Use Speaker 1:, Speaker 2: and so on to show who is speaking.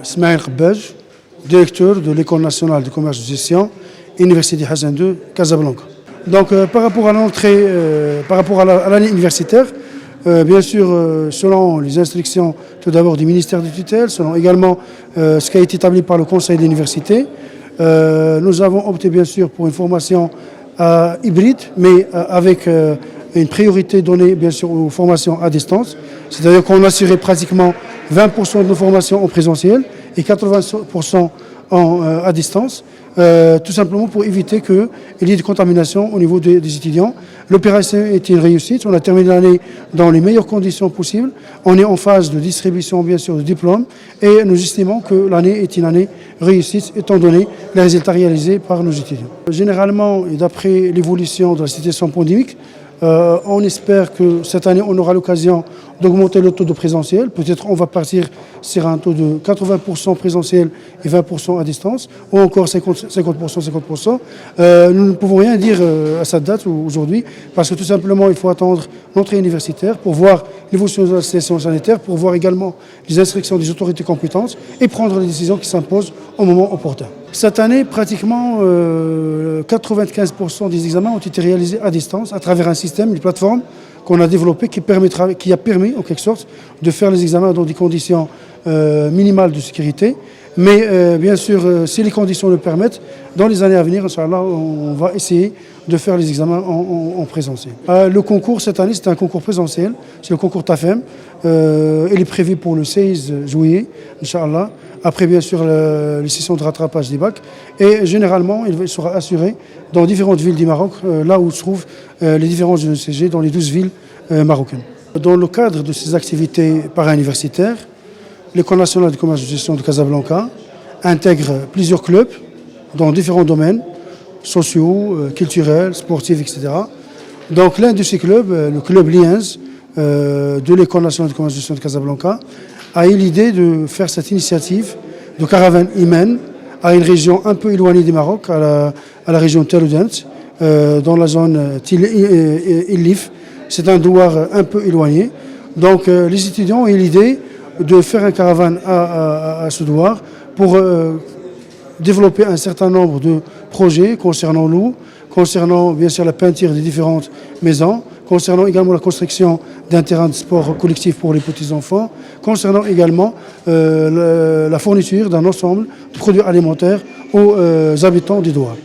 Speaker 1: Ismaël Kbej, directeur de l'École nationale de commerce de gestion, Université Hassan II, Casablanca. Donc par rapport à l'entrée, par rapport à l'année universitaire, bien sûr, selon les instructions tout d'abord du ministère de tutelle, selon également ce qui a été établi par le conseil de l'université, nous avons opté bien sûr pour une formation hybride, mais avec une priorité donnée bien sûr aux formations à distance. C'est-à-dire qu'on assurait pratiquement 20% de nos formations en présentiel et 80% à distance, tout simplement pour éviter qu'il y ait de contamination au niveau des étudiants. L'opération est une réussite, on a terminé l'année dans les meilleures conditions possibles. On est en phase de distribution bien sûr de diplômes et nous estimons que l'année est une année réussite étant donné les résultats réalisés par nos étudiants. Généralement, et d'après l'évolution de la situation pandémique, on espère que cette année, on aura l'occasion d'augmenter le taux de présentiel. Peut-être on va partir sur un taux de 80% présentiel et 20% à distance, ou encore 50%. Nous ne pouvons rien dire à cette date aujourd'hui, parce que tout simplement, il faut attendre l'entrée universitaire pour voir l'évolution de la situation sanitaire, pour voir également les instructions des autorités compétentes et prendre les décisions qui s'imposent au moment opportun. Cette année, pratiquement 95% des examens ont été réalisés à distance à travers un système, une plateforme qu'on a développée qui a permis en quelque sorte de faire les examens dans des conditions minimales de sécurité. Mais bien sûr, si les conditions le permettent, dans les années à venir, Inch'Allah, on va essayer de faire les examens en présentiel. Le concours cette année, c'est un concours présentiel, c'est le concours TAFEM. Il est prévu pour le 16 juillet, Inch'Allah. Après, bien sûr, les sessions de rattrapage des bacs. Et généralement, il sera assuré dans différentes villes du Maroc, là où se trouvent les différents ECG, dans les 12 villes marocaines. Dans le cadre de ces activités para-universitaires, l'École nationale de commerce de gestion de Casablanca intègre plusieurs clubs dans différents domaines, sociaux, culturels, sportifs, etc. Donc l'un de ces clubs, le club Liens de l'École nationale de commerce de gestion de Casablanca, a eu l'idée de faire cette initiative de caravane humaine à une région un peu éloignée du Maroc, à la région Tel Oudent, dans la zone Illif. C'est un douar un peu éloigné. Donc les étudiants ont eu l'idée de faire un caravane à ce douar pour développer un certain nombre de projets concernant l'eau, concernant bien sûr la peinture des différentes maisons, concernant également la construction d'un terrain de sport collectif pour les petits-enfants, concernant également la fourniture d'un ensemble de produits alimentaires aux habitants du douar.